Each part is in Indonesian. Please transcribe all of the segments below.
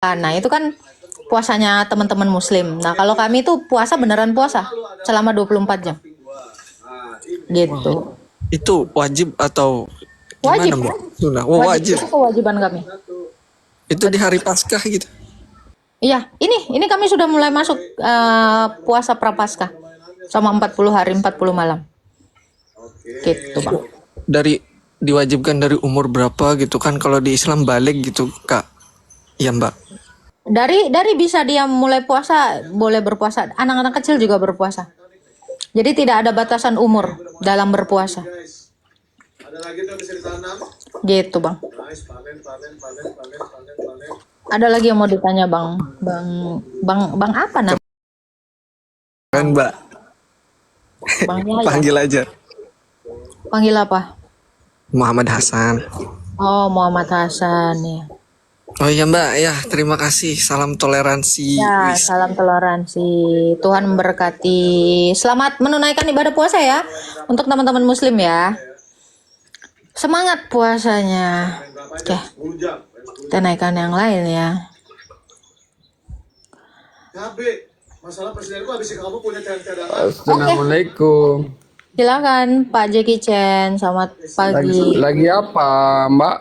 Nah, itu kan puasanya teman-teman muslim. Nah, kalau kami itu puasa beneran puasa selama 24 jam. Gitu. Itu wajib atau Wajib. gimana, Mbak? Sunnah. Oh, wajib. Itu kewajiban kami. Itu di hari Paskah gitu. Iya, ini kami sudah mulai masuk puasa prapaskah sama 40 hari 40 malam. Gitu, Bang. Diwajibkan dari umur berapa gitu kan, kalau di Islam balik gitu, Kak. Iya, Mbak. Dari bisa dia mulai puasa, boleh berpuasa. Anak-anak kecil juga berpuasa. Jadi tidak ada batasan umur dalam berpuasa. Gitu, Bang. Ada lagi yang mau ditanya, Bang apa namanya? Kan, Mbak. Bang Yaya. Panggil aja. Panggil apa? Muhammad Hasan. Oh, Muhammad Hasan ya. Oh iya, Mbak, ya terima kasih. Salam toleransi. Ya, salam toleransi. Tuhan memberkati. Selamat menunaikan ibadah puasa ya untuk teman-teman muslim ya. Semangat puasanya. Oke. Kita naikkan yang lain ya. Assalamualaikum. Silakan Pak Jackie Chan, selamat pagi. Lagi apa, Mbak?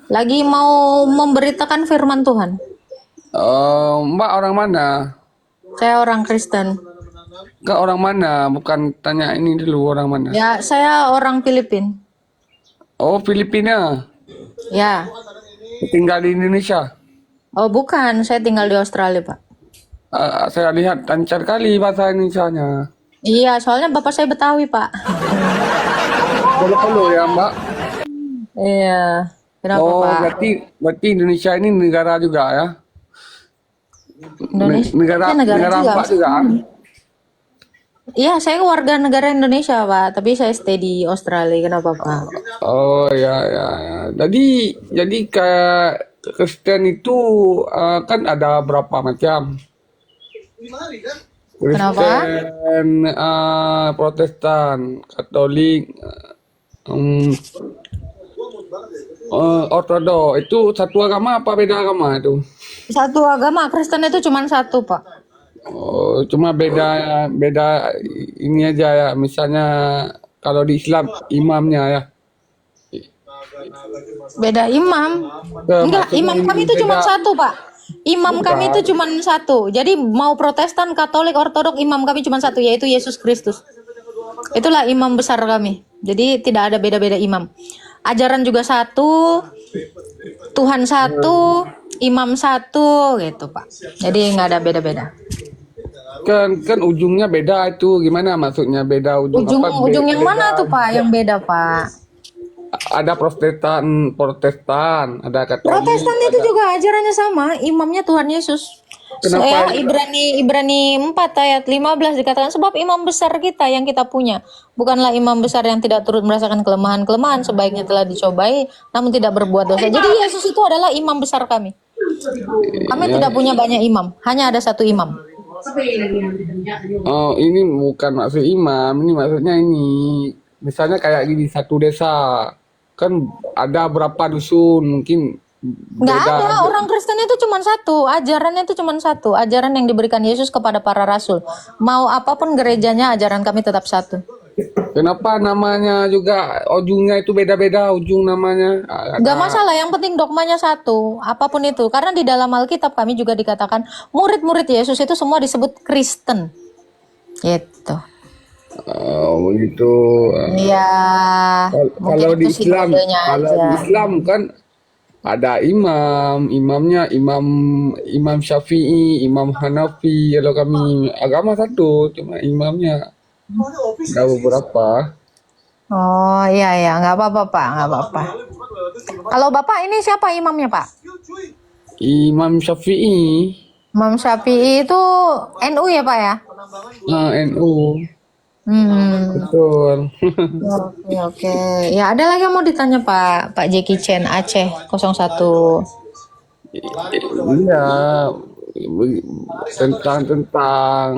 Lagi mau memberitakan firman Tuhan. Mbak orang mana? Saya orang Kristen. Kak orang mana? Bukan tanya ini dulu orang mana. Ya, saya orang Filipina. Oh, Filipina. Ya. Tinggal di Indonesia. Oh, bukan, saya tinggal di Australia, Pak. Saya lihat lancar kali bahasa Indonesianya. Iya, soalnya bapak saya Betawi, Pak. Polo-polo ya, Mbak. Iya. Kenapa, Oh, Pak? berarti Indonesia ini negara juga ya? Indonesia Negara juga. Mbak juga. Iya, saya warga negara Indonesia, Pak, tapi saya stay di Australia. Kenapa, Pak? Oh ya. Jadi kayak Kristen itu kan ada berapa macam? Kenapa? Kristen, Protestan, Katolik, Ortodoks. Itu satu agama apa beda agama itu? Satu agama, Kristen itu cuma satu, Pak. Oh, cuma beda ini aja ya. Misalnya kalau di Islam imamnya ya. Beda imam. Enggak, imam kami itu cuma satu, Pak. Imam kami itu cuma satu. Jadi mau Protestan, Katolik, Ortodok, imam kami cuma satu, yaitu Yesus Kristus. Itulah imam besar kami. Jadi tidak ada beda-beda imam. Ajaran juga satu, Tuhan satu, imam satu, gitu, Pak. Jadi nggak ada beda-beda. Kan ujungnya beda itu. Gimana maksudnya beda ujung apa? Ujung yang mana tuh, Pak? Yang beda, Pak? Ada Protestan, ada Katolik. Protestan itu juga ajarannya sama, imamnya Tuhan Yesus. Kenapa? Ibrani 4 ayat 15 dikatakan, sebab imam besar kita yang kita punya bukanlah imam besar yang tidak turut merasakan kelemahan-kelemahan, sebaiknya telah dicobai namun tidak berbuat dosa. Jadi Yesus itu adalah imam besar kami. Kami tidak punya banyak imam, hanya ada satu imam. Oh, ini bukan maksud imam, ini maksudnya ini. Misalnya kayak gini, satu desa kan ada berapa dusun, mungkin Nggak beda. ada, orang Kristen itu cuma satu, ajarannya itu cuma satu, ajaran yang diberikan Yesus kepada para rasul. Mau apapun gerejanya, ajaran kami tetap satu. Kenapa namanya juga ujungnya itu beda-beda ujung namanya? Nggak masalah, yang penting dogmanya satu, apapun itu. Karena di dalam Alkitab kami juga dikatakan murid-murid Yesus itu semua disebut Kristen. Gitu. Oh, begitu. Iya. Kalau di itu sih Islam, kodenya kalau aja. di Islam kan ada imamnya Imam Syafi'i, Imam Hanafi. Kalau kami agama satu, cuma imamnya ada beberapa. Oh iya, nggak apa-apa, Pak, nggak apa-apa. Kalau Bapak ini siapa imamnya, Pak? Imam Syafi'i, Imam Syafi'i itu NU ya, Pak ya? NU, betul. Oke. Ya, ada lagi yang mau ditanya Pak Jackie Chan Aceh 01. Iya, tentang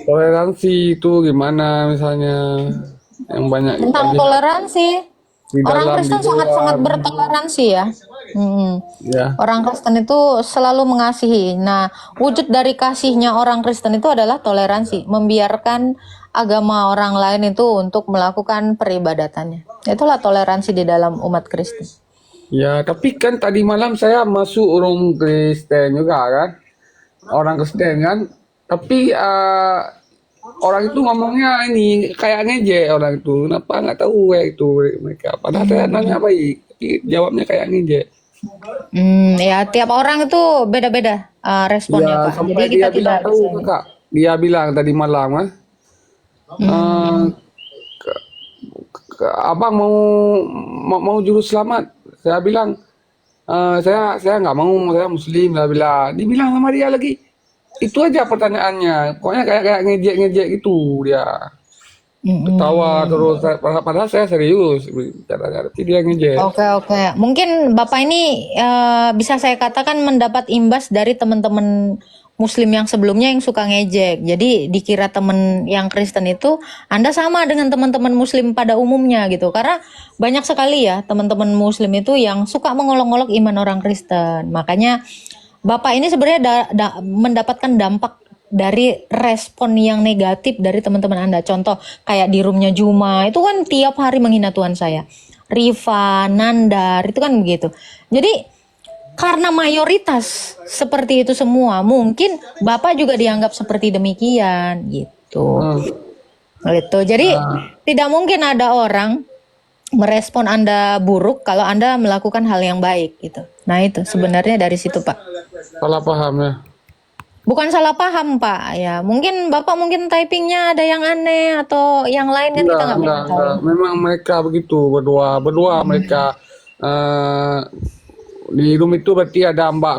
toleransi itu gimana misalnya yang banyak Tentang toleransi. di Orang dalam Kristen di sangat-sangat luar. bertoleransi ya. Ya. Orang Kristen itu selalu mengasihi. Nah, wujud dari kasihnya orang Kristen itu adalah toleransi, membiarkan agama orang lain itu untuk melakukan peribadatannya. Itulah toleransi di dalam umat Kristen. Ya, tapi kan tadi malam saya masuk room Kristen juga kan. Orang Kristen kan. Tapi orang itu ngomongnya ini kayak ngejek orang itu. Kenapa nggak tahu kayak itu mereka. Padahal saya nanya baik. Tapi jawabnya kayak ngejek. Ya tiap orang itu beda-beda responnya, Ya, Pak. Jadi sampai kita dia tidak bilang tahu bisa. Kak. Dia bilang tadi malam kan. eh, Abang mau juru selamat. Saya bilang saya nggak mau, saya Muslim. Dia bilang, dibilang sama dia lagi. Itu aja pertanyaannya. Pokoknya kayak ngejek gitu dia. Ketawa terus. Padahal saya serius bicaranya, tapi dia ngejek. Oke. Mungkin Bapak ini bisa saya katakan mendapat imbas dari teman-teman Muslim yang sebelumnya yang suka ngejek. Jadi dikira teman yang Kristen itu Anda sama dengan teman-teman Muslim pada umumnya gitu. Karena banyak sekali ya teman-teman Muslim itu yang suka mengolok-olok iman orang Kristen. Makanya Bapak ini sebenarnya mendapatkan dampak dari respon yang negatif dari teman-teman Anda. Contoh kayak di roomnya Juma itu kan tiap hari menghina Tuhan saya. Riva, Nandar itu kan begitu. Jadi karena mayoritas seperti itu semua, mungkin Bapak juga dianggap seperti demikian gitu. Gitu. Jadi tidak mungkin ada orang merespon Anda buruk kalau Anda melakukan hal yang baik gitu. Nah, itu sebenarnya dari situ, Pak. Salah paham ya. Bukan salah paham, Pak. Ya, mungkin Bapak mungkin typingnya ada yang aneh atau yang lain kan kita nggak pernah tahu. Enggak. Memang mereka begitu berdua mereka di room itu berarti ada Mbak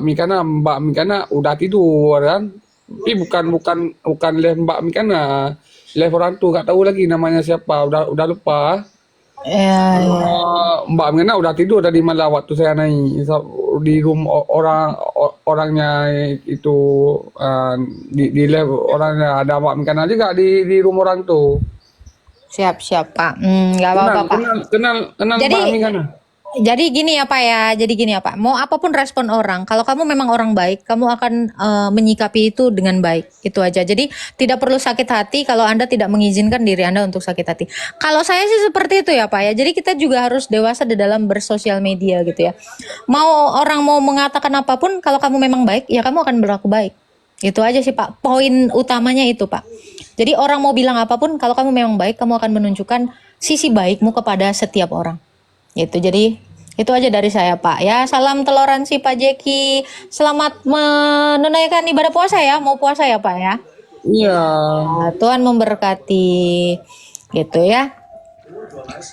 Mikana udah tidur kan. Tapi bukan live Mbak Mikana. Live orang tuh nggak tahu lagi namanya siapa, udah lupa. Ya, Mbak Mikana udah tidur tadi malam waktu saya naik di room orangnya itu di live orangnya ada Mbak Mikana juga di room orang tuh. siap, Pak. Nggak apa-apa, Pak. Kenal Jadi- Mbak Mikana. Jadi gini ya Pak ya, jadi gini ya Pak, mau apapun respon orang, kalau kamu memang orang baik, kamu akan menyikapi itu dengan baik, itu aja. Jadi tidak perlu sakit hati kalau Anda tidak mengizinkan diri Anda untuk sakit hati. Kalau saya sih seperti itu ya Pak ya, jadi kita juga harus dewasa di dalam bersosial media gitu ya. Orang mau mengatakan apapun, kalau kamu memang baik, ya kamu akan berlaku baik. Itu aja sih Pak, poin utamanya itu Pak. Jadi orang mau bilang apapun, kalau kamu memang baik, kamu akan menunjukkan sisi baikmu kepada setiap orang. Gitu. Jadi itu aja dari saya Pak ya. Salam toleransi Pak Jeki. Selamat menunaikan ibadah puasa ya. Mau puasa ya Pak ya. Iya. Nah, Tuhan memberkati. Gitu ya.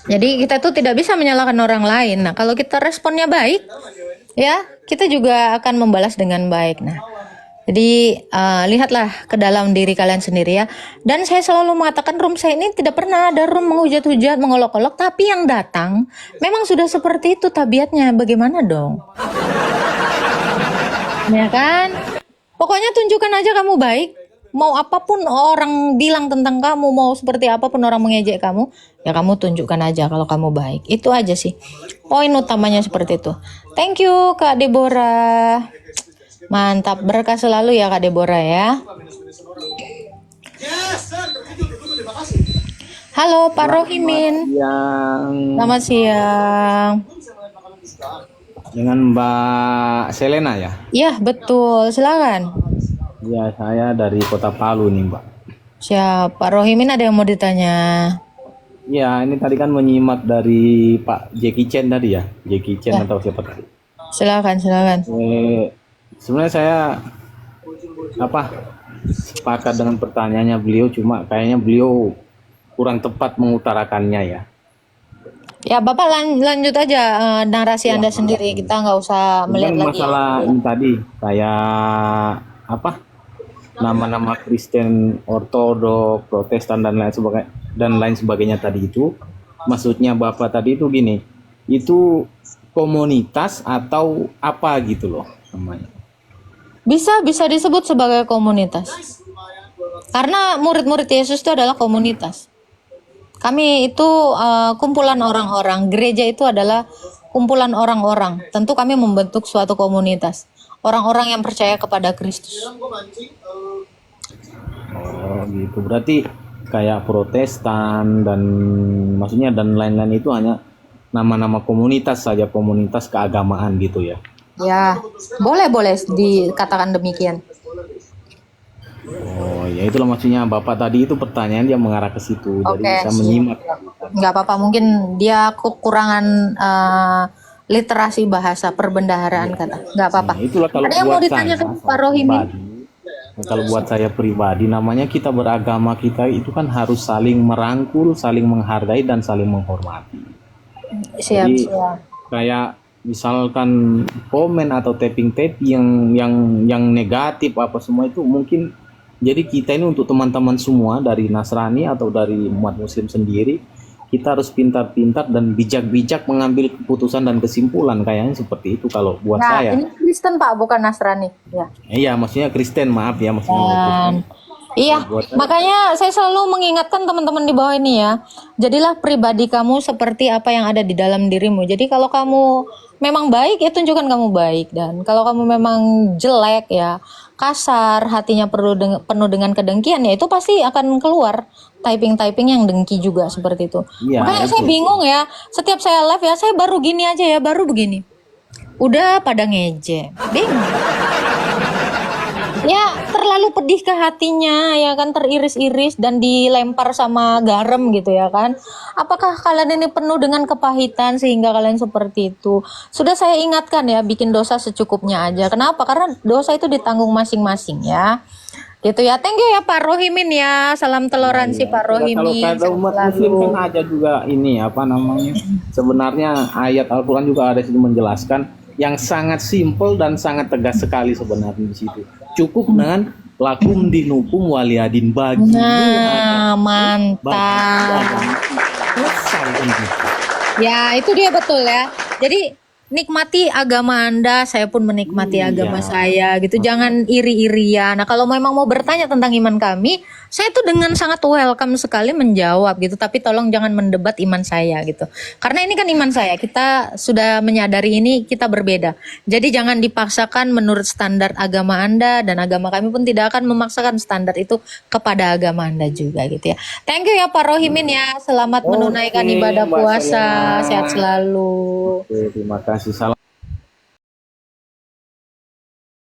Jadi kita tuh tidak bisa menyalahkan orang lain. Nah kalau kita responnya baik, ya kita juga akan membalas dengan baik. Nah jadi lihatlah ke dalam diri kalian sendiri ya. Dan saya selalu mengatakan room saya ini tidak pernah ada room menghujat-hujat, mengolok-olok. Tapi yang datang memang sudah seperti itu tabiatnya. Bagaimana dong? Ya kan? Pokoknya tunjukkan aja kamu baik. Mau apapun orang bilang tentang kamu, mau seperti apapun orang mengejek kamu, ya kamu tunjukkan aja kalau kamu baik. Itu aja sih. Poin utamanya seperti itu. Thank you Kak Deborah. Mantap, berkah selalu ya Kak Deborah ya. Halo Pak Rohimin. Yang Selamat siang. dengan Mbak Selena ya? Ya betul, silakan. Ya, saya dari Kota Palu nih, Mbak. Siap, Pak Rohimin ada yang mau ditanya? Ya, ini tadi kan menyimak dari Pak Jackie Chan tadi ya, Jackie Chan atau siapa tadi? Silakan. Sebenarnya saya sepakat dengan pertanyaannya beliau, cuma kayaknya beliau kurang tepat mengutarakannya ya. Ya Bapak lanjut aja narasi Anda sendiri. Kita nggak usah melihat Cuman lagi. masalah ini tadi kayak nama-nama Kristen, Ortodok, Protestan dan lain sebagainya tadi itu, maksudnya Bapak tadi itu gini, itu komunitas atau apa gitu loh namanya. Bisa disebut sebagai komunitas. Karena murid-murid Yesus itu adalah komunitas. Kami itu kumpulan orang-orang. Gereja itu adalah kumpulan orang-orang. Tentu kami membentuk suatu komunitas. Orang-orang yang percaya kepada Kristus. Oh gitu. Berarti kayak Protestan dan maksudnya dan lain-lain itu hanya nama-nama komunitas saja, komunitas keagamaan gitu ya. Ya, boleh dikatakan demikian. Oh ya itulah maksudnya Bapak tadi itu pertanyaan dia mengarah ke situ. Jadi Oke, bisa menyimak. nggak apa-apa. Mungkin dia kekurangan literasi bahasa perbendaharaan kata. Nggak apa-apa. Nah, itulah kalau Ada yang mau buat ditanyakan saya Pak Rohimi? kalau buat saya pribadi namanya kita beragama kita itu kan harus saling merangkul, saling menghargai dan saling menghormati. Siap, Jadi siap. kayak misalkan komen atau tapping yang negatif apa semua itu mungkin jadi kita ini untuk teman-teman semua dari Nasrani atau dari umat Muslim sendiri kita harus pintar-pintar dan bijak-bijak mengambil keputusan dan kesimpulan kayaknya seperti itu kalau buat Nah, saya. ini Kristen Pak, bukan Nasrani. Ya. Iya, maksudnya Kristen, maaf ya, maksudnya Dan iya, makanya saya selalu mengingatkan teman-teman di bawah ini ya. Jadilah pribadi kamu seperti apa yang ada di dalam dirimu. Jadi kalau kamu memang baik, ya tunjukkan kamu baik. Dan kalau kamu memang jelek ya, kasar, hatinya penuh dengan kedengkian, ya itu pasti akan keluar typing-typing yang dengki juga seperti itu. Iya, Makanya saya itu. bingung ya, setiap saya live ya, saya baru gini aja ya, baru begini. Udah pada ngejek. Bingung. Ya terlalu pedih ke hatinya ya kan, teriris-iris dan dilempar sama garam gitu ya kan. Apakah kalian ini penuh dengan kepahitan sehingga kalian seperti itu? Sudah saya ingatkan ya, bikin dosa secukupnya aja. Kenapa? Karena dosa itu ditanggung masing-masing ya. Gitu ya. Thank you ya Pak Rohimin ya. Salam toleransi Pak Kalau Rohimin. kata umat Sehat Muslim selalu. kan ada juga ini apa namanya? Sebenarnya ayat Al-Qur'an juga ada situ menjelaskan yang sangat simpel dan sangat tegas sekali sebenarnya di situ. Cukup dengan lakum dinukum waliyadin bagi Nah, mantap. selesai kan gitu. Ya, itu dia betul ya. Jadi nikmati agama Anda, saya pun menikmati agama saya gitu. Jangan iri-irian. Nah, kalau memang mau bertanya tentang iman kami, saya tuh dengan sangat welcome sekali menjawab gitu. Tapi tolong jangan mendebat iman saya gitu. Karena ini kan iman saya. Kita sudah menyadari ini kita berbeda. Jadi jangan dipaksakan menurut standar agama Anda, dan agama kami pun tidak akan memaksakan standar itu kepada agama Anda juga gitu ya. Thank you ya Pak Rohimin ya. Selamat menunaikan ibadah Mbak puasa. Sayana. Sehat selalu. Oke, terima kasih. Salam